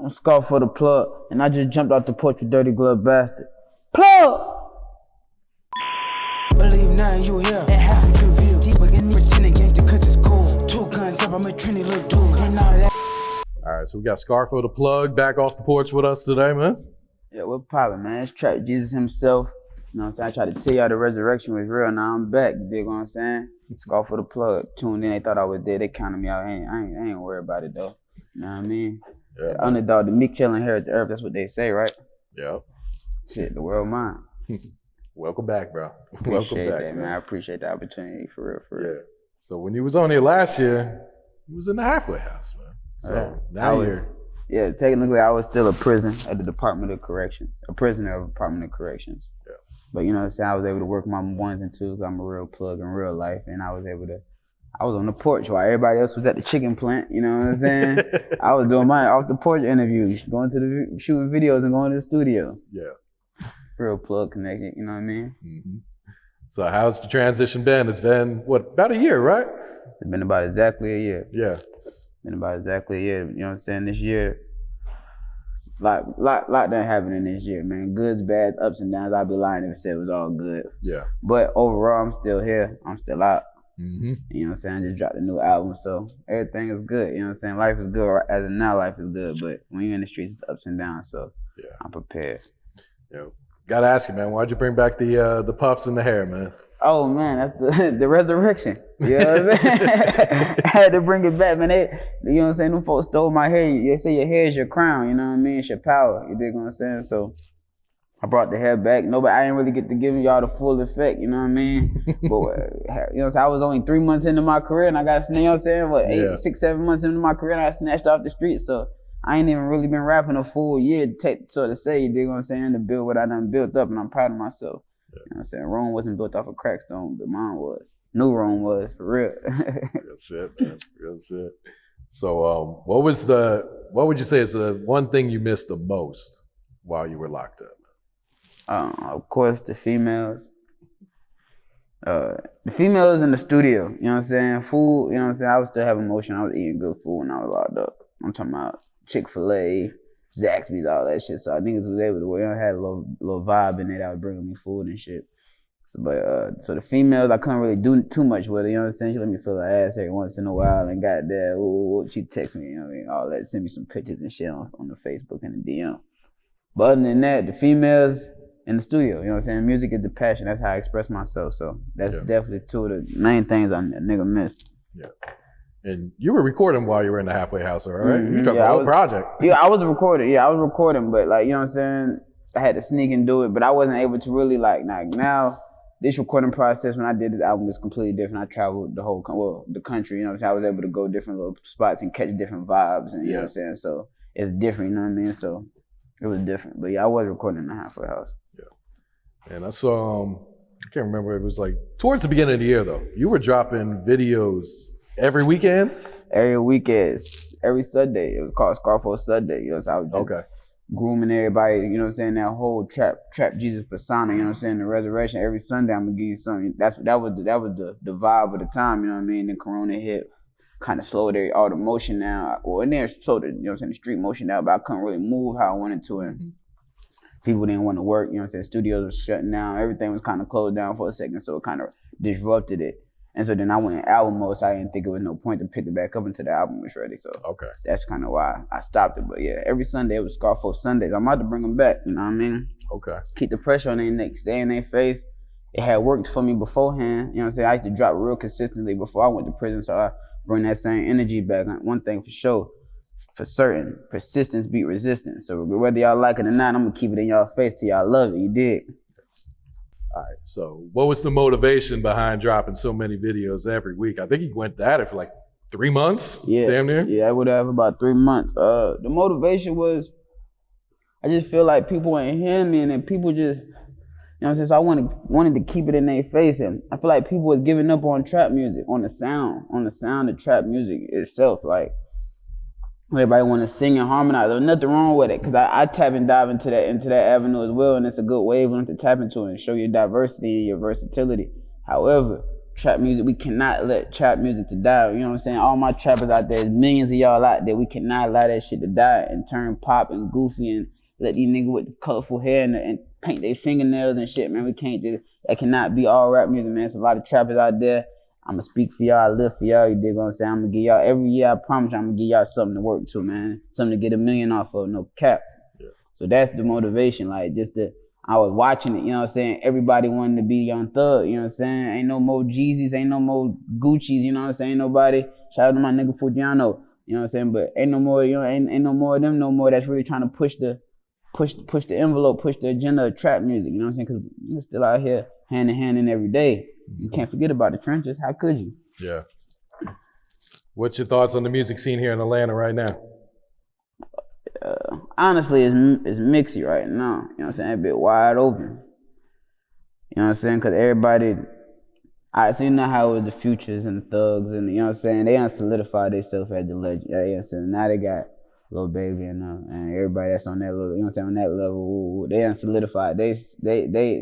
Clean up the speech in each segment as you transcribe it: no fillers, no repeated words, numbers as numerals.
I'm Scarfo Da Plug, and I just jumped off the porch with Dirty Glove Bastard. Plug! Believe now you here, and half of your view. Deep again, pretending gangster cause it's cool. 2 guns up, I'm a trendy little dude. And all that. All right, so we got Scarfo Da Plug back off the porch with us today, man. Yeah, we're poppin', man. It's Trap Jesus himself. You know what I'm saying? I tried to tell y'all the resurrection was real. Now I'm back. You dig what I'm saying? Scarfo Da Plug. Tuned in, they thought I was dead. They counted me out. I ain't worried about it, though. You know what I mean? Yeah. The underdog, the meek shall inherit the earth. That's what they say, right? Yeah. Shit, the world mine. Welcome back, bro. Appreciate Welcome back, that, man. I appreciate the opportunity, for real. Yeah. So when you was on here last year, you was in the halfway house, man. So now you're... Yeah, technically I was still a prison at the Department of Corrections. A prisoner of the Department of Corrections. Yeah. But you know what I'm saying? I was able to work my 1s and 2s. I'm a real plug in real life. And I was on the porch while everybody else was at the chicken plant, you know what I'm saying? I was doing my off the porch interviews, shooting videos and going to the studio. Yeah. Real plug connection, you know what I mean? Mm-hmm. So how's the transition been? It's been, about a year, right? It's been about exactly a year. Yeah. Been about exactly a year, you know what I'm saying? This year, lot done happened in this year, man. Goods, bads, ups and downs. I'd be lying if I said it was all good. Yeah. But overall, I'm still here. I'm still out. Mm-hmm. You know what I'm saying? I just dropped a new album, so everything is good. You know what I'm saying? Life is good. As of now, life is good. But when you're in the streets, it's ups and downs. So yeah. I'm prepared. Yeah. Gotta ask you, man. Why'd you bring back the puffs and the hair, man? Oh man, that's the resurrection. You know what I'm saying? I had to bring it back, man. You know what I'm saying? Them folks stole my hair. They say your hair is your crown. You know what I mean? It's your power. You dig what I'm saying? So I brought the hair back. I didn't really get to give y'all the full effect. You know what I mean? But you know what I'm saying? I was only 3 months into my career, and I got, you know what I'm saying? 8, 6, 7 months into my career, and I got snatched off the street. So I ain't even really been rapping a full year to sort of say, you dig what I'm saying, to build what I done built up, and I'm proud of myself. Yeah. You know what I'm saying? Rome wasn't built off a crack stone, but mine was. New Rome was, for real. Real shit, man. Real shit. So what would you say is the one thing you missed the most while you were locked up? Of course, the females. The females in the studio, you know what I'm saying? Food, you know what I'm saying? I was still having emotion. I was eating good food when I was locked up. I'm talking about Chick-fil-A, Zaxby's, all that shit. So I niggas was able to work. I had a little vibe in it that was bringing me food and shit. So the females, I couldn't really do too much with it, you know what I'm saying? She let me feel her ass every once in a while and got there. She text me, you know what I mean? All that, send me some pictures and shit on the Facebook and the DM. But other than that, the females in the studio, you know what I'm saying? Music is the passion. That's how I express myself. So that's definitely 2 of the main things a nigga missed. Yeah. And you were recording while you were in the halfway house, all right? Mm-hmm. You dropped the whole project. Yeah, I was recording. Yeah, I was recording, but like, you know what I'm saying? I had to sneak and do it, but I wasn't able to really like now, this recording process, when I did this album, was completely different. I traveled the country, you know what I'm saying? I was able to go different little spots and catch different vibes, and you know what I'm saying? So it's different, you know what I mean? So it was different. But yeah, I was recording in the halfway house. Yeah. And I saw, I can't remember, it was like towards the beginning of the year though, you were dropping videos every weekend? Every weekend, every Sunday. It was called Scarfo Sunday, you know, so I was just grooming everybody, you know what I'm saying, that whole trap Jesus persona, you know what I'm saying, the resurrection. Every Sunday I'm gonna give you something. That was the vibe of the time, you know what I mean? Then Corona hit, kind of slowed all the motion down. Well, in there slowed the, you know what I'm saying, the street motion down, but I couldn't really move how I wanted to, and people didn't want to work, you know what I'm saying, studios were shutting down, everything was kind of closed down for a second, so it kind of disrupted it. And so then I went in album mode, so I didn't think it was no point to pick it back up until the album was ready. So that's kind of why I stopped it. But yeah, every Sunday it was Scarfo Sundays. I'm about to bring them back, you know what I mean? Okay. Keep the pressure on their neck, stay in their face. It had worked for me beforehand, you know what I'm saying? I used to drop real consistently before I went to prison, so I bring that same energy back. One thing for sure, for certain, persistence beat resistance. So whether y'all like it or not, I'm gonna keep it in y'all face till y'all love it, you dig? All right, so what was the motivation behind dropping so many videos every week? I think you went at it for like 3 months, damn near? Yeah, I would have about 3 months. The motivation was, I just feel like people ain't hearing me, and then people just, you know what I'm saying? So I wanted to keep it in their face, and I feel like people was giving up on trap music, on the sound of trap music itself. Like, everybody want to sing and harmonize. There's nothing wrong with it, because I tap and dive into that avenue as well, and it's a good wavelength to tap into and show your diversity and your versatility. However, trap music, we cannot let trap music to die. You know what I'm saying? All my trappers out there, there's millions of y'all out there. We cannot allow that shit to die and turn pop and goofy and let these niggas with colorful hair and paint their fingernails and shit, man. We can't do that. Cannot be all rap music, man. There's a lot of trappers out there. I'ma speak for y'all, I live for y'all, you dig what I'm saying? I'm gonna give y'all, every year I promise you, I'm gonna give y'all something to work to, man. Something to get $1 million off of, no cap. Yeah. So that's the motivation, like I was watching it, you know what I'm saying? Everybody wanted to be Young Thug, you know what I'm saying? Ain't no more Jeezys, ain't no more Gucci's, you know what I'm saying? Ain't nobody, shout out to my nigga Foogiano, you know what I'm saying? But ain't no more, you know, ain't no more of them no more that's really trying to push the envelope, push the agenda of trap music, you know what I'm saying? Because you're still out here hand in hand in every day. You can't forget about the trenches. How could you? Yeah. What's your thoughts on the music scene here in Atlanta right now? Honestly, it's mixy right now. You know what I'm saying? A bit wide open. You know what I'm saying? Because everybody, I seen how it was the Futures and the Thugs and you know what I'm saying? They unsolidified themselves as the legend. You know what I'm saying? Now they got Lil Baby and everybody that's on that little, you know what I'm saying, on that level, they unsolidified. They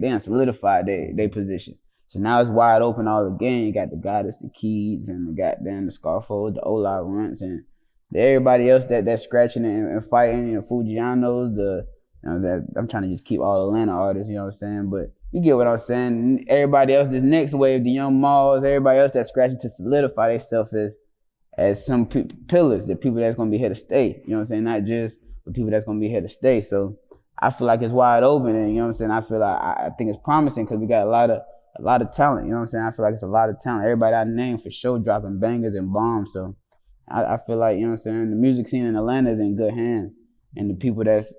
unsolidified their position. So now it's wide open all again. You got the Goddess, the Keys, and the goddamn the Scarfo, the Ola Runts, and everybody else that's scratching and fighting, you know, Foogianos, you know, that I'm trying to just keep all Atlanta artists, you know what I'm saying? But you get what I'm saying. Everybody else, this next wave, the young Mobs, everybody else that's scratching to solidify themselves as some pillars, the people that's gonna be here to stay. You know what I'm saying? Not just the people that's gonna be here to stay. So I feel like it's wide open, and you know what I'm saying. I feel like I think it's promising because we got a lot of talent. You know what I'm saying? I feel like it's a lot of talent. Everybody I name for sure dropping bangers and bombs. So I feel like, you know what I'm saying, the music scene in Atlanta is in good hands, and the people that's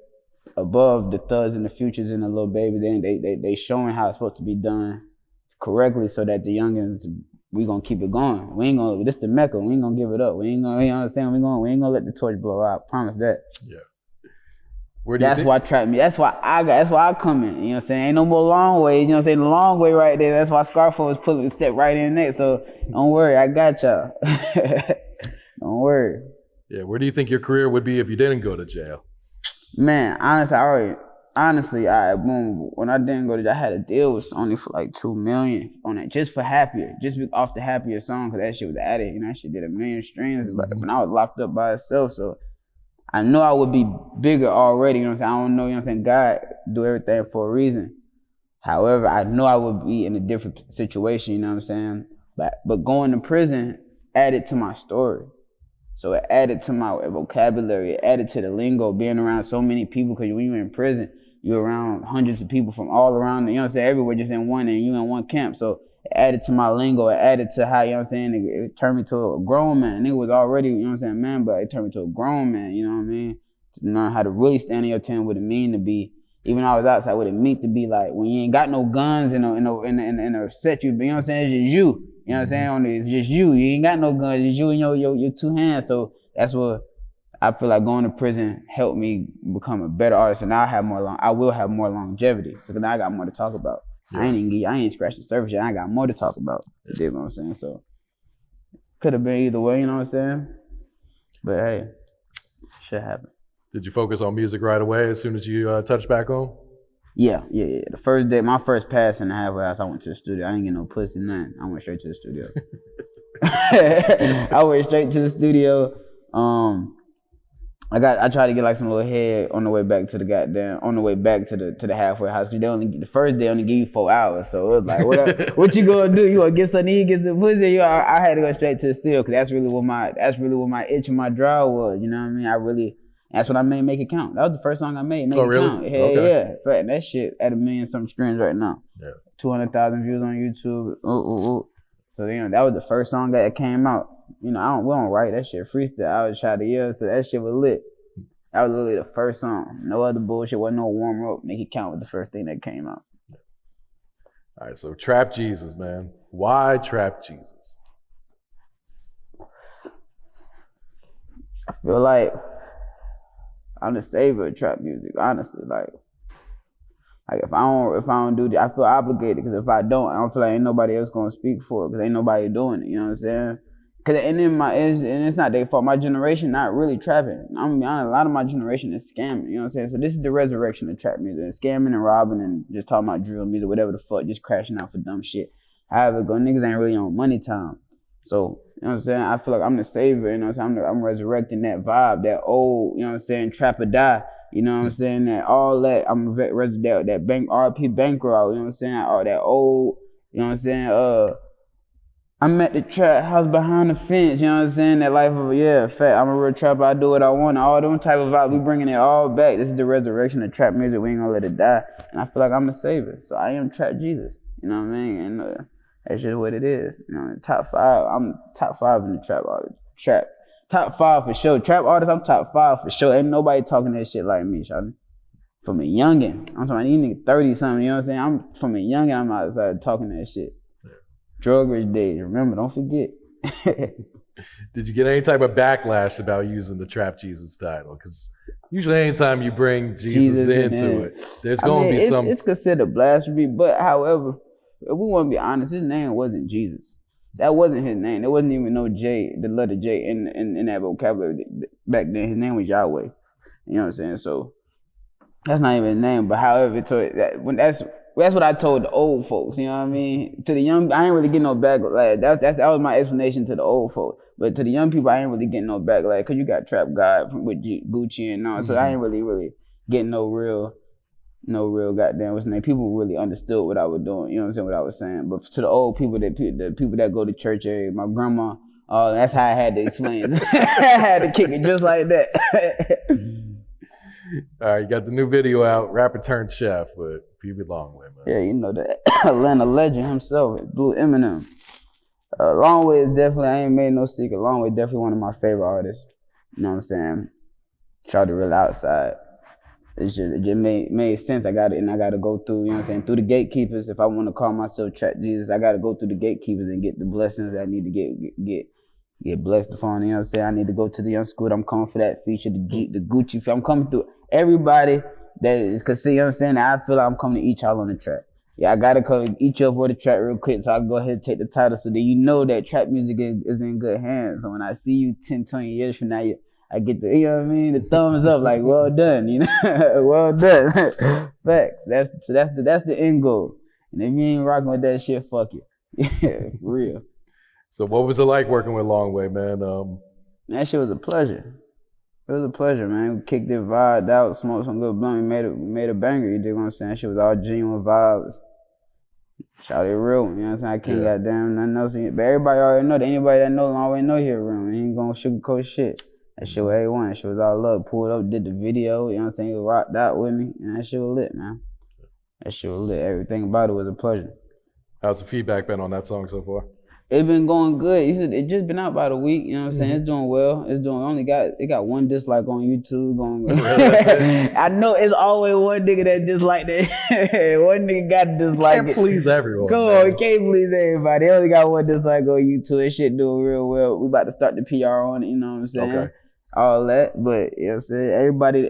above the Thugs and the Futures and the Lil Baby, they showing how it's supposed to be done correctly, so that the youngins, we gonna keep it going. We ain't gonna, this the Mecca, we ain't gonna give it up. We ain't gonna, you know what I'm saying, we ain't gonna let the torch blow out. I promise that. Yeah. That's why trap me. That's why I come in. You know what I'm saying? Ain't no more long way. You know what I'm saying? The long way right there. That's why Scarfo was pulling the step right in there. So don't worry, I got y'all. Don't worry. Yeah. Where do you think your career would be if you didn't go to jail? Man, honestly, when I didn't go to jail, I had a deal with Sony for like $2 million on that, just for Happier, just off the Happier song, because that shit was added. You know, that shit did 1 million streams when I was locked up by itself. So I know I would be bigger already, you know what I'm saying? I don't know, you know what I'm saying? God do everything for a reason. However, I know I would be in a different situation, you know what I'm saying? But going to prison added to my story. So it added to my vocabulary, it added to the lingo, being around so many people, because when you're in prison, you're around hundreds of people from all around, you know what I'm saying, everywhere, just in one, and you in one camp. So it added to my lingo, it added to how, you know what I'm saying, it turned me to a grown man. Nigga was already, you know what I'm saying, man, but it turned me to a grown man, you know what I mean? To learn how to really stand in your 10, what it mean to be, even when I was outside, what it meant to be like, when you ain't got no guns in a set, you know what I'm saying, it's just you. You know what I'm saying? It's just you. You ain't got no guns. It's you and your two hands. So that's what I feel like going to prison helped me become a better artist. And now I will have more longevity. So now I got more to talk about. Yeah. I ain't scratched the surface yet. I got more to talk about. You dig what I'm saying? So could have been either way, you know what I'm saying? But hey, shit happened. Did you focus on music right away as soon as you touched back home? Yeah. The first day, my first pass in the halfway house, I went to the studio. I ain't get no pussy, nothing. I went straight to the studio. I went straight to the studio. I tried to get like some little head on the way back to the halfway house. The first day only give you 4 hours, so it was like, what you gonna do? You gonna get something to eat, get some pussy? I had to go straight to the studio because that's really what my itch and my draw was. You know what I mean? That's what I made Make It Count. That was the first song I made, Make It really? Count. Yeah. Fact, that shit at 1 million something streams right now. Yeah. 200,000 views on YouTube. So that was the first song that came out. You know, we don't write that shit freestyle. I was trying to yell, so that shit was lit. That was literally the first song. No other bullshit. Wasn't no warm up. Make It Count was the first thing that came out. All right, so Trap Jesus, man. Why Trap Jesus? I feel like I'm the savior of trap music, honestly. Like if I don't do that, I feel obligated, because if I don't feel like ain't nobody else gonna speak for it, because ain't nobody doing it. You know what I'm saying? And it's not their fault. My generation not really trapping. I'm gonna be honest, a lot of my generation is scamming. You know what I'm saying? So this is the resurrection of trap music. It's scamming and robbing and just talking about drill music, whatever the fuck, just crashing out for dumb shit. however it go, niggas ain't really on money time. So, you know what I'm saying? I feel like I'm the savior, you know what I'm saying? I'm resurrecting that vibe, that old, you know what I'm saying, trap or die. You know what I'm saying? That all that, I'm resurrecting that bank, RP bankroll, you know what I'm saying? All that old, you know what I'm saying? I'm at the trap house behind the fence, you know what I'm saying? That life of, fact, I'm a real trapper, I do what I want. All them type of vibes, we bringing it all back. This is the resurrection of trap music, we ain't gonna let it die. And I feel like I'm the savior, so I am Trap Jesus, you know what I mean? And that's just what it is, you know, top 5, I'm top 5 in the trap artist, trap. Top 5 for sure. Trap artist, I'm top 5 for sure. Ain't nobody talking that shit like me, shawty. From a youngin', I'm talking these niggas 30 something, you know what I'm saying? I'm from a youngin', I'm outside talking that shit. Drug rich days, remember, don't forget. Did you get any type of backlash about using the Trap Jesus title? Because usually anytime you bring Jesus into it, there's going to be some... It's considered blasphemy, but however, if we want to be honest, his name wasn't Jesus. That wasn't his name. There wasn't even no J, the letter J in that vocabulary back then. His name was Yahweh. You know what I'm saying? So that's not even his name. But however, that's what I told the old folks. You know what I mean? To the young, I ain't really getting no backlash. That was my explanation to the old folks. But to the young people, I ain't really getting no backlash because you got Trap God with Gucci and all. So I ain't really getting no real goddamn what's the name. People really understood what I was doing, you know what I'm saying, what I was saying. But to the old people, the people that go to church area, my grandma, that's how I had to explain it. I had to kick it just like that. All right, you got the new video out, rapper Turnt Chef with Peewee Longway, man. Yeah, you know the Atlanta legend himself, Blue Eminem. Longway is definitely, I ain't made no secret, Longway is definitely one of my favorite artists. You know what I'm saying? Shout to Real Outside. It just made sense. I gotta go through, you know what I'm saying, through the gatekeepers. If I want to call myself Trap Jesus, I gotta go through the gatekeepers and get the blessings that I need to get blessed upon. You know what I'm saying? I need to go to the Young School. I'm coming for that feature, the Gucci. I'm coming through everybody that is, cause see, you know what I'm saying? I feel like I'm coming to eat y'all on the track. Yeah, I gotta come eat you up on the track real quick so I can go ahead and take the title so that you know that trap music is in good hands. So when I see you 10, 20 years from now, I get the, you know what I mean, the thumbs up, like, well done, you know, well done. Facts. That's the end goal. And if you ain't rocking with that shit, fuck you. Yeah, for real. So what was it like working with Longway, man? That shit was a pleasure. It was a pleasure, man. We kicked it, vibed out, smoked some good blunt. We made a banger, you dig what I'm saying? That shit was all genuine vibes. Shout it real, you know what I'm saying? I can't goddamn nothing else. But everybody already know that. Anybody that know Longway know here real. He ain't gonna sugarcoat shit. That shit was A1. That shit was all love. Pulled up, did the video, you know what I'm saying? He rocked out with me, and that shit was lit, man. That shit was lit. Everything about it was a pleasure. How's the feedback been on that song so far? It been going good. It just been out about a week, you know what I'm saying? It's doing well. It got one dislike on YouTube going. I know it's always one nigga that dislike that. One nigga got to dislike it. Can't please everyone. Come on, can't please everybody. They only got one dislike on YouTube. That shit doing real well. We about to start the PR on it, you know what I'm saying? Okay. All that, but you know what I'm saying?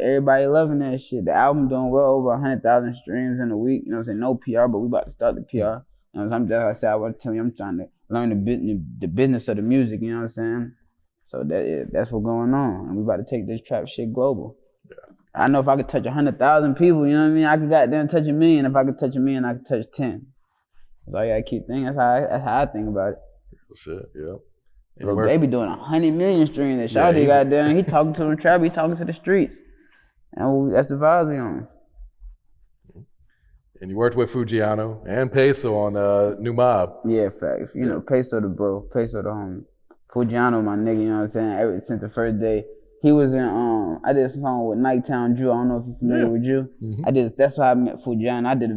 Everybody loving that shit. The album doing well, over 100,000 streams in a week. You know what I'm saying? No PR, but we about to start the PR. You know what I'm saying? That's why I want to tell you, I'm trying to learn the business of the music, you know what I'm saying? So that's what's going on. And we about to take this trap shit global. Yeah. I know if I could touch 100,000 people, you know what I mean? I could goddamn touch 1 million. If I could touch 1 million, I could touch 10. That's all you gotta keep thinking. That's how I think about it. That's it, yeah. Little baby doing 100 million streams. That shawty goddamn, he talking to them trap, he talking to the streets. And that's the vibes we on. And you worked with Foogiano and Peso on new Mobb. Yeah, facts. You know, Peso the bro, Peso the homie. Foogiano my nigga, you know what I'm saying? Ever since the first day. He was in, I did a song with Nighttown Jew. I don't know if you're familiar with Jew. Mm-hmm. That's how I met Foogiano. I did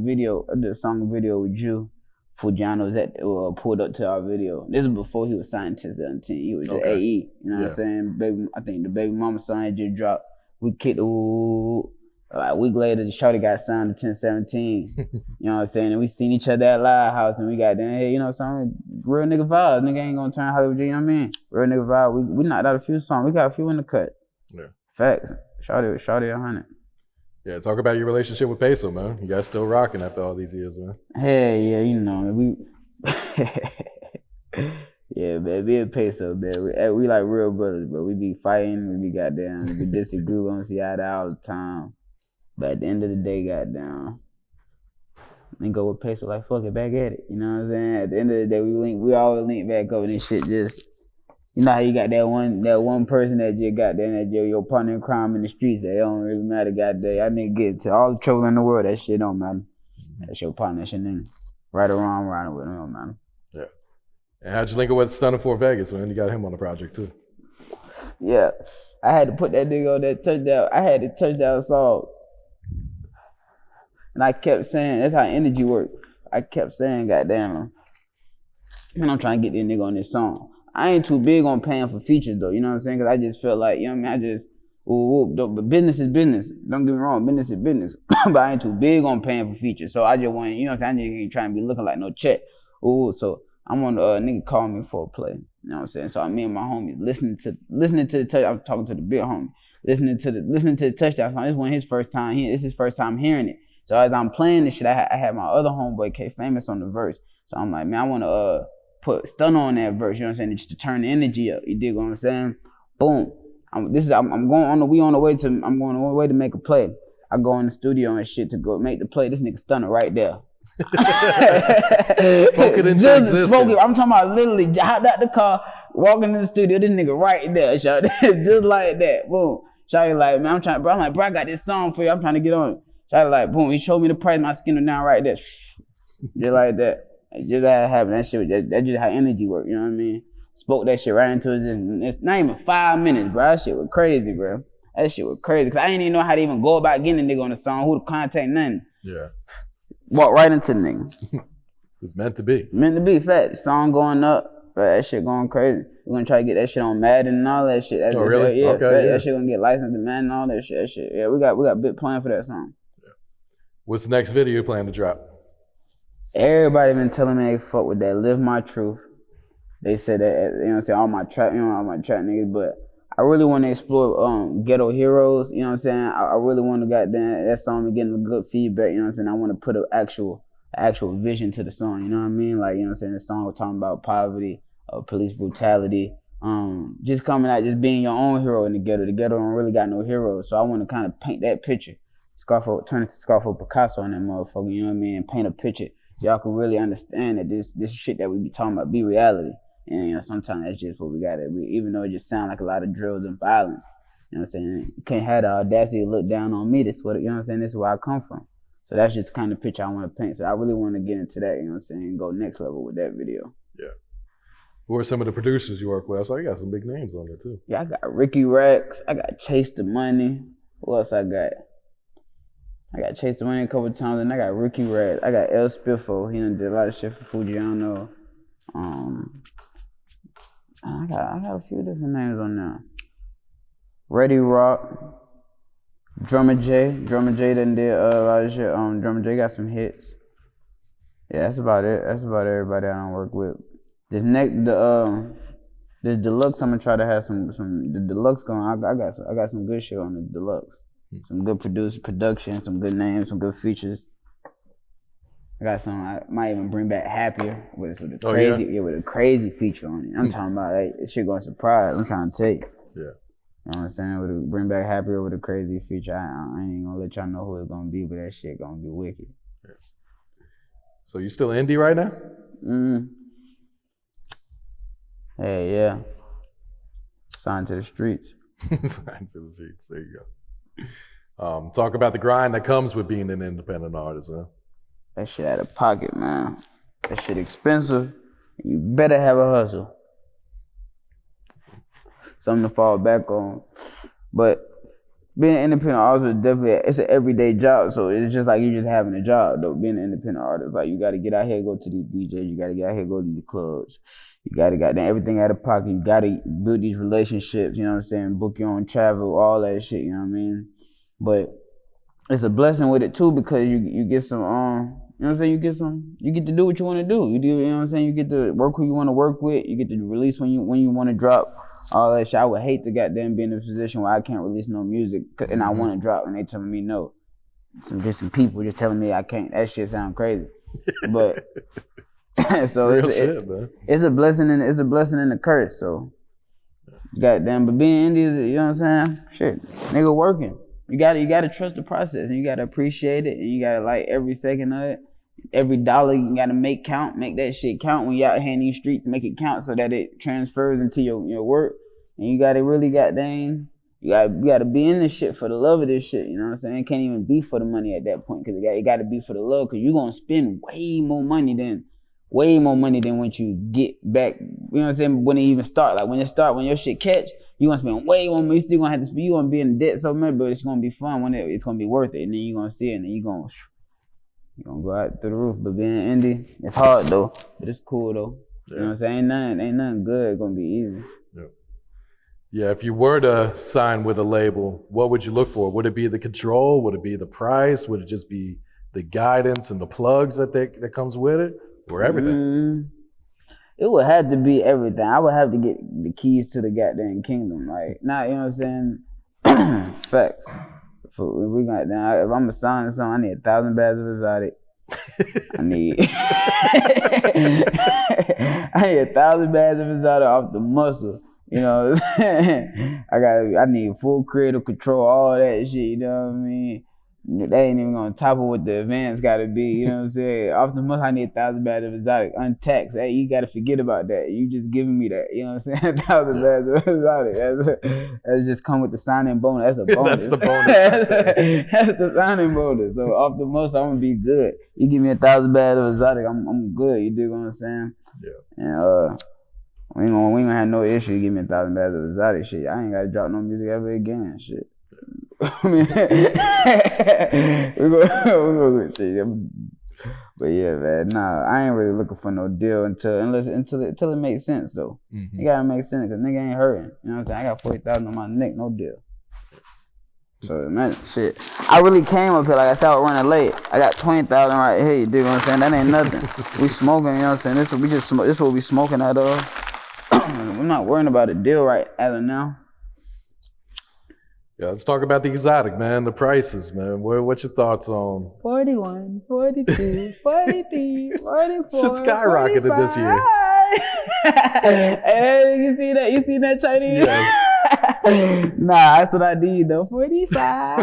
a song video with Jew. Foogiano was pulled up to our video. This is before he was signed to 2017. He was the AE. You know what I'm saying? I think the baby mama song had just dropped. We kicked like a week later, the shorty got signed to 1017. You know what I'm saying? And we seen each other at Live House, and we got there, hey, you know what I'm saying? Real nigga vibes. Nigga ain't gonna turn Hollywood G, you know what I mean? Real nigga vibe. We knocked out a few songs. We got a few in the cut. Yeah. Facts. Shorty 100. Yeah, talk about your relationship with Peso, man. You guys still rocking after all these years, man. Hey, yeah, you know, we yeah, man, me and Peso, man. We like real brothers, bro. We be fighting, we be goddamn, we disagree, we don't see eye to eye all the time. But at the end of the day, goddamn, link up with Peso, like, fuck it, back at it. You know what I'm saying? At the end of the day, we always link back up and this shit just, you know how you got that one person that just got there, that your partner in crime in the streets, that it don't really matter, goddamn. I nigga get to all the trouble in the world, that shit don't matter. That's your partner, that shit nigga. Right or wrong, riding with him, don't matter. Yeah. And how'd you link up with Stunna for Vegas, man? You got him on the project too. Yeah. I had to put that nigga on that touchdown. I had the touchdown song. And I kept saying, that's how energy works. I kept saying, goddamn, man, I'm trying to get this nigga on this song. I ain't too big on paying for features though, you know what I'm saying? Cause I just felt like, you know what I mean? But business is business. Don't get me wrong, business is business. But I ain't too big on paying for features. So I just want, you know what I'm saying? I just ain't trying to be looking like no check. So I'm on nigga call me for a play. You know what I'm saying? So me and my homies listening to the touch. I'm talking to the big homie. Listening to the touchdown song. This was his first time. This is his first time hearing it. So as I'm playing this shit, I had my other homeboy K Famous on the verse. So I'm like, man, I want to put Stunna on that verse. You know what I'm saying? Just to turn the energy up. You dig what I'm saying? Boom. I'm going on the way to make a play. I go in the studio and shit to go make the play. This nigga Stunna right there. Spoke it into existence. I'm talking about literally hopped out the car, walking in the studio. This nigga right there, shout just like that. Boom. Shawty like, man, I'm like, bro, I got this song for you. I'm trying to get on it. Shawty like, boom. He showed me the price. My skin down right there, just like that. It just how it happened. That shit. That's just how energy work. You know what I mean? Spoke that shit right into it. It's not even 5 minutes, bro. That shit was crazy, bro. That shit was crazy. Cause I didn't even know how to even go about getting a nigga on the song, who to contact, nothing. Yeah. Walk right into the nigga. It's meant to be. Meant to be, fat. Song going up, bro. That shit going crazy. We're gonna try to get that shit on Madden and all that shit. Oh, really? Yeah, okay, yeah. That shit gonna get licensed to Madden and all that shit. Yeah, we got big plan for that song. Yeah. What's the next video you plan to drop? Everybody been telling me they fuck with that Live My Truth. They said that, you know what I'm saying, all my trap niggas, but I really want to explore Ghetto Heroes, you know what I'm saying? I really want to goddamn that song and getting a good feedback, you know what I'm saying? I want to put an actual vision to the song, you know what I mean? Like, you know what I'm saying, the song we're talking about poverty, police brutality, just coming out, just being your own hero in the ghetto. The ghetto don't really got no heroes, so I want to kind of paint that picture. Turn it to Scarfo Picasso on that motherfucker, you know what I mean? And paint a picture. Y'all can really understand that this shit that we be talking about be reality. And, you know, sometimes that's just what we got to be, even though it just sound like a lot of drills and violence. You know what I'm saying? You can't have the audacity to look down on me. This what, you know what I'm saying? This is where I come from. So that's just the kind of picture I want to paint. So I really want to get into that, you know what I'm saying, and go next level with that video. Yeah. Who are some of the producers you work with? I saw you got some big names on there too. Yeah, I got Ricky Rex. I got Chase the Money. Who else I got? I got Chase the Money a couple of times, and I got Ricky Rex. I got El Spiffo. He done did a lot of shit for Foogiano. I got a few different names on there. Ready Rock. Drummer J done did a lot of shit. Drummer J got some hits. Yeah, that's about it. That's about everybody I don't work with. This deluxe, I'm gonna try to have some the deluxe going. I got some good shit on the deluxe. Some good production, some good names, some good features. I got some. I might even bring back Happier with a crazy, with a crazy feature on it. I'm talking about this shit going to surprise. I'm trying to tell you. Yeah. You know what I'm saying? Bring back Happier with a crazy feature. I ain't gonna let y'all know who it's gonna be, but that shit gonna be wicked. Yeah. So you still indie right now? Hey, yeah. Signed to the streets. Signed to the streets. There you go. Talk about the grind that comes with being an independent artist, man. That shit out of pocket, man. That shit expensive. You better have a hustle. Something to fall back on. But being an independent artist is definitely, it's an everyday job. So it's just like you just having a job, though. Being an independent artist, like you got to get out here, go to these DJs. You got to get out here, go to these clubs. You got to goddamn everything out of pocket. You got to build these relationships. You know what I'm saying? Book your own travel, all that shit. You know what I mean? But it's a blessing with it too, because you get some you know what I'm saying? You get to do what you want to do. You know what I'm saying? You get to work who you want to work with. You get to release when you want to drop. All that shit. I would hate to goddamn be in a position where I can't release no music and I want to drop and they telling me no. Some people just telling me I can't. That shit sound crazy. But so it's a blessing and a curse. So goddamn, but being indie, you know what I'm saying? Shit, nigga working. You gotta trust the process and you gotta appreciate it and you gotta like every second of it. every dollar you gotta make count, make that shit count when you out here in these streets, make it count so that it transfers into your work. And you gotta really you gotta be in this shit for the love of this shit, you know what I'm saying? It can't even be for the money at that point, because it gotta be for the love, because you're gonna spend way more money than what you get back, you know what I'm saying, when it even start. Like when your shit catch, you gonna spend way more money, you still gonna have to spend, you gonna be in debt so much, but it's gonna be fun when it's gonna be worth it, and then you're gonna see it, and then you're gonna go out through the roof. But being indie, it's hard though, but it's cool though. Yeah. You know what I'm saying? Ain't nothing good gonna be easy. Yeah, if you were to sign with a label, what would you look for? Would it be the control? Would it be the price? Would it just be the guidance and the plugs that comes with it? Or everything? It would have to be everything. I would have to get the keys to the goddamn kingdom. Like, you know what I'm saying? Facts. If I'm gonna sign something, I need 1,000 bags of exotic. I need 1,000 bags of exotic off the muscle. You know what I'm saying? I need full creative control, all that shit, you know what I mean? They ain't even gonna topple what the advance gotta be, you know what I'm saying? Off the month, I need 1,000 bags of exotic, untaxed. Hey, you gotta forget about that. You just giving me that, you know what I'm saying? 1,000 bags of exotic. That's just come with the signing bonus. That's a bonus. That's the bonus. That's the signing bonus. So off the most, I'm gonna be good. You give me 1,000 bags of exotic, I'm good. You dig what I'm saying? Yeah. And we ain't gonna have no issue. You give me 1,000 bags of exotic shit. I ain't gotta drop no music ever again. Shit. I mean, we're gonna shit. But yeah, man. Nah, I ain't really looking for no deal until it makes sense though. Mm-hmm. It gotta make sense, cause nigga ain't hurting. You know what I'm saying? I got 40,000 on my neck, no deal. So man, shit. I really came up here, like I said, I was running late. I got 20,000 right here. You dig what I'm saying? That ain't nothing. We smoking. You know what I'm saying? This is what we smoking at all. We're not worrying about a deal right as of now. Yeah, let's talk about the exotic, man. The prices, man. What's your thoughts on 41, 42, 43, 44, shit skyrocketed 45. This year. Hey, you see that? You see that Chinese? Yes. Nah, that's what I need though. 45.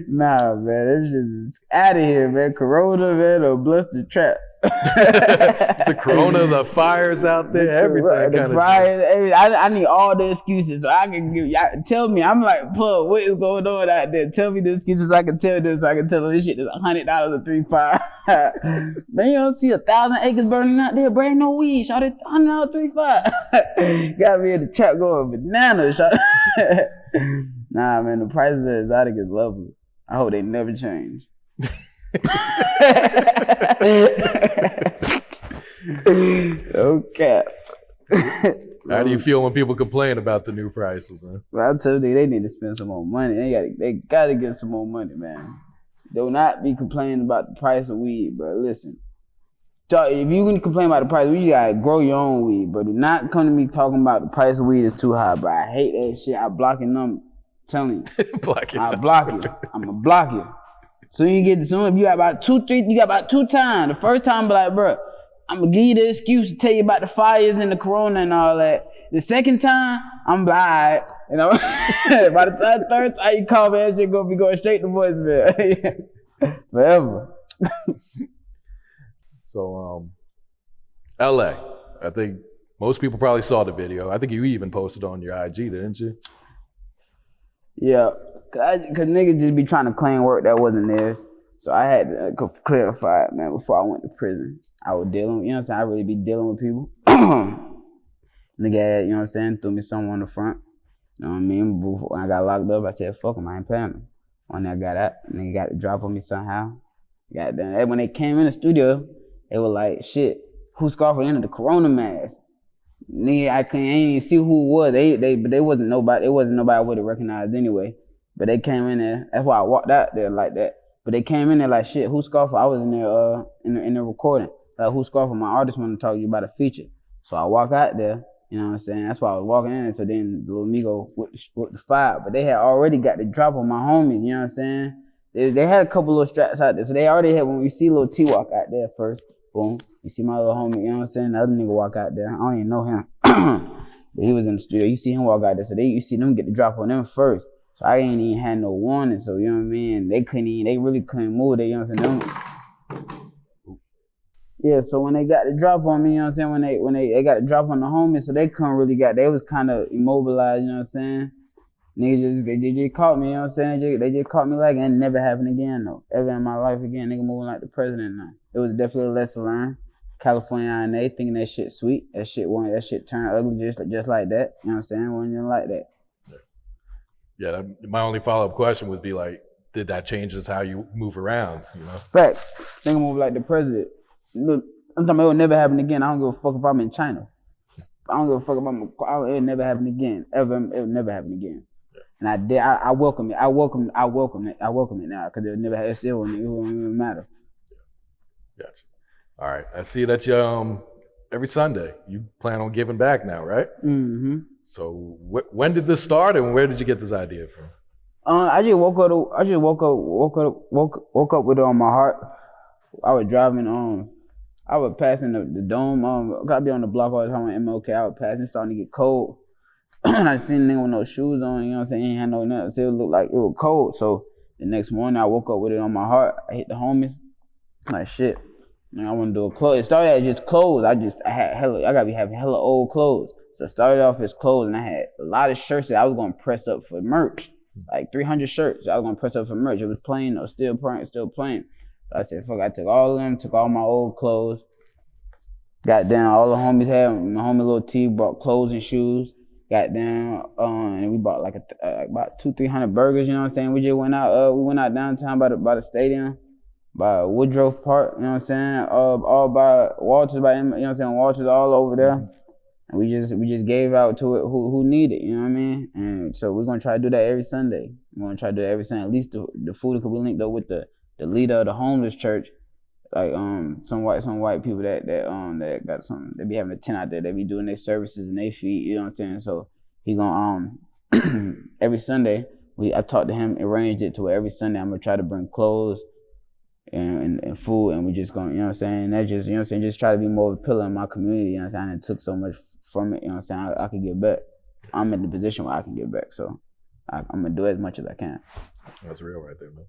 Nah, man, it's just out of here, man. Corona, man, or bluster trap. The Corona, the fires out there, everything. The fires, I need all the excuses so I can give y'all. Tell me, I'm like, Plug, what is going on out there? Tell me the excuses I can tell them, so I can tell them this shit is $100 a 3.5. Man, you don't see 1,000 acres burning out there, bring no weed, shot it $100 3.5. Got me in the trap going bananas, shot. Nah, man, the prices of exotic is lovely. I hope they never change. Okay. How do you feel when people complain about the new prices, man? Well, I'll tell you, they need to spend some more money. They gotta get some more money, man. Do not be complaining about the price of weed, bro. Listen, if you can complain about the price of weed, you gotta grow your own weed, bro. Do not come to me talking about the price of weed is too high, bro. I hate that shit. I block your number. Telling you. I block you. I'ma block you. Soon if you got about two times. The first time, be like, bro, I'm gonna give you the excuse to tell you about the fires and the corona and all that. The second time, I'm like, all right. You know, by the third time you call me, that shit gonna be going straight to voicemail. Forever. So, LA. I think most people probably saw the video. I think you even posted on your IG, didn't you? Yeah. Cause niggas just be trying to claim work that wasn't theirs. So I had to clarify it, man, before I went to prison. I was dealing, you know what I'm saying? I really be dealing with people. Nigga had, you know what I'm saying, threw me something on the front. You know what I mean? When I got locked up, I said, fuck him, I ain't paying him. When I got out, nigga got the drop on me somehow. Goddamn. When they came in the studio, they were like, shit, who Scarfo into the corona mask? Nigga, I ain't even see who it was. But they wasn't nobody. It wasn't nobody I would have recognized anyway. But they came in there. That's why I walked out there like that. But they came in there like, shit, who Scarfo? I was in there in the recording. Like, who Scarfo? My artist want to talk to you about a feature. So I walk out there. You know what I'm saying? That's why I was walking in. So then the little Migo with the fire. But they had already got the drop on my homie. You know what I'm saying? They had a couple little straps out there. So they already had, when we see little T walk out there first, boom. You see my little homie, you know what I'm saying? The other nigga walk out there. I don't even know him. But he was in the studio. You see him walk out there. So you see them get the drop on them first. So I ain't even had no warning. So you know what I mean? They really couldn't move. They, you know what I'm saying? Yeah, so when they got the drop on me, you know what I'm saying? When they got the drop on the homies, so they couldn't really they was kind of immobilized, you know what I'm saying? Niggas they just caught me, you know what I'm saying? They just caught me like, and it never happened again though. Ever in my life again, nigga moving like the president now. It was definitely a lesson learned. California INA thinking that shit sweet. That shit turned ugly just like that. You know what I'm saying? Wasn't even like that. Yeah, my only follow-up question would be like, did that change just how you move around, you know? Fact. Nigga move like the president. Look, I'm talking about it will never happen again. I don't give a fuck if I'm in China. I don't give a fuck if it'll never happen again. Ever, it'll never happen again. Yeah. And I welcome it. I welcome it now because it'll never it won't even matter. Gotcha. All right. I see that you every Sunday you plan on giving back now, right? Mm-hmm. So when did this start and where did you get this idea from? I just woke up with it on my heart. I was driving I was passing the dome. I be on the block all the time on MLK. I was passing, starting to get cold. I seen a nigga with no shoes on, you know what I'm saying? He ain't had no nothing. So it looked like it was cold. So the next morning I woke up with it on my heart. I hit the homies. Like shit. Man, I want to do a clothes. It started as just clothes. I gotta be having hella old clothes. So it started off as clothes and I had a lot of shirts that I was gonna press up for merch. Like 300 shirts I was gonna press up for merch. It was plain though, still plain. So I said, fuck, I took all of them, took all my old clothes. Got down, all the homies had, my homie Lil T bought clothes and shoes. Got down, and we bought like about 200-300 burgers, you know what I'm saying? We just went out downtown by the stadium, by Woodruff Park, you know what I'm saying? All by Walters, you know what I'm saying? Walters all over there. And we just gave out to it who need it, you know what I mean? And so we're gonna try to do that every Sunday. We're gonna try to do it every Sunday. At least the food, because we linked up with the leader of the homeless church, like some white people that got some, they be having a tent out there, they be doing their services and they feed, you know what I'm saying? So he gonna every Sunday I talked to him, arranged it to where every Sunday I'm gonna try to bring clothes and food, and we just gonna, you know what I'm saying? That just, you know what I'm saying, just try to be more of a pillar in my community, you know what I'm saying? And it took so much from it, you know what I'm saying? I could get back. I'm in the position where I can get back, so I'm gonna do as much as I can. That's real right there, man.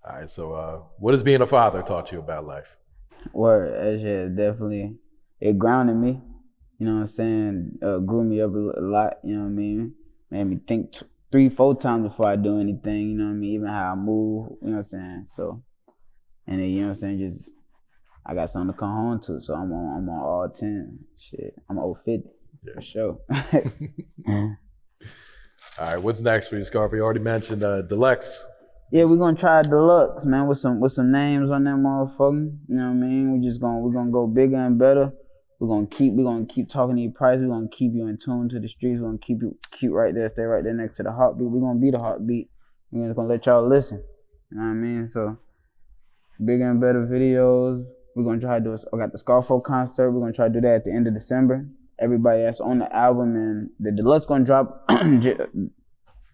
All right, so what has being a father taught you about life? Word, that shit definitely, it grounded me, you know what I'm saying? Grew me up a lot, you know what I mean? Made me think 3-4 times before I do anything, you know what I mean? Even how I move, you know what I'm saying? So, and then, you know what I'm saying, just, I got something to come home to, so I'm on all 10. Shit, I'm 050, for sure. All right, what's next for you, Scarfo? You already mentioned Deluxe. Yeah, we're gonna try Deluxe, man, with some names on that motherfucker. You know what I mean? We're gonna go bigger and better. We're gonna keep talking to you price. We're gonna keep you in tune to the streets. We're gonna keep you right there, stay right there next to the heartbeat. We're gonna be the heartbeat. We're just gonna let y'all listen. You know what I mean? So bigger and better videos. We're gonna try to do I got the Scarfo concert. We're gonna try to do that at the end of December. Everybody that's on the album, and the Deluxe gonna drop probably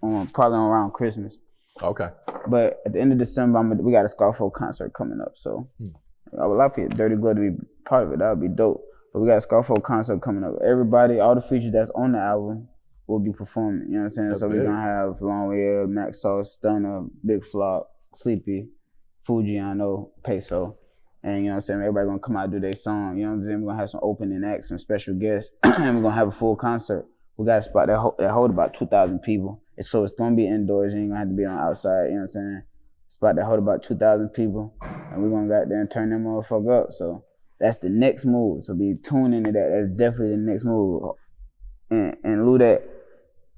around Christmas. Okay. But at the end of December, we got a Scarfo concert coming up. So I would love for Dirty Glove to be part of it. That would be dope. But we got a Scarfo concert coming up. Everybody, all the features that's on the album will be performing. You know what I'm saying? That's so we're going to have Longway, Max Sauce, Stunna, Big Flop, Sleepy, Foogiano, Peso. And you know what I'm saying? Everybody going to come out and do their song. You know what I'm saying? We're going to have some opening acts, some special guests. And we're going to have a full concert. We got a spot that hold about 2,000 people. So it's gonna be indoors. You ain't gonna have to be on outside. You know what I'm saying? Spot that hold about 2,000 people, and we're gonna go out there and turn them motherfucker up. So that's the next move. So be tuned into that. That's definitely the next move. And Lou, that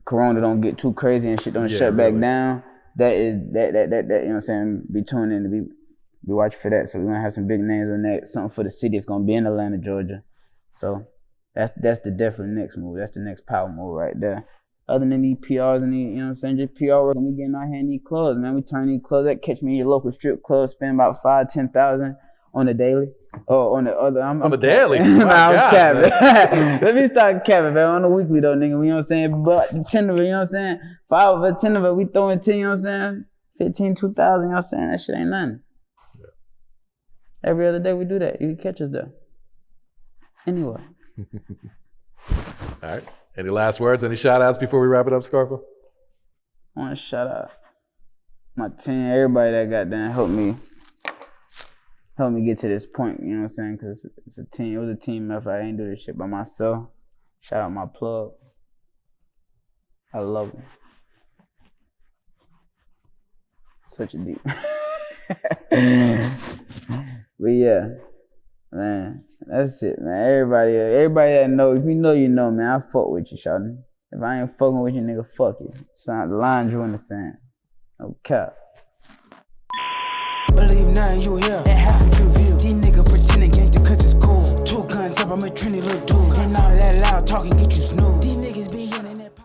Corona don't get too crazy and shit don't shut back down. That you know what I'm saying? Be tuned in to be watching for that. So we're gonna have some big names on that. Something for the city. It's gonna be in Atlanta, Georgia. So that's the definitely next move. That's the next power move right there. Other than these PRs and these, you know what I'm saying, just PR work, we getting out here in these clubs, man. We turn these clubs up, catch me in your local strip club, spend about $5,000-$10,000 on the daily. Or on the other, I'm daily? Nah, I'm capping. Let me start capping, man. On the weekly though, nigga, you know what I'm saying? But 10 of it, you know what I'm saying? 5 of it, 10 of it, we throwing 10, you know what I'm saying? 15, 2,000, you know what I'm saying? That shit ain't nothing. Yeah. Every other day we do that. You can catch us there. Anyway. All right. Any last words? Any shout outs before we wrap it up, Scarfo? I want to shout out my team, everybody that goddamn helped me get to this point, you know what I'm saying? Because it's a team. It was a team effort. I ain't do this shit by myself. Shout out my plug. I love him. Such a deep. But yeah, man, that's it, man. Everybody that know, if you know, you know, man. I fuck with you, shawty. If I ain't fucking with you, nigga, fuck you. Sound the line drew in the sand. No cap. Believe nothing you hear, that half a true view. These niggas pretending gangsta cause it's cool. 2 guns up, I'm a trendy little dude. And all that loud talking get you snooze. These niggas be in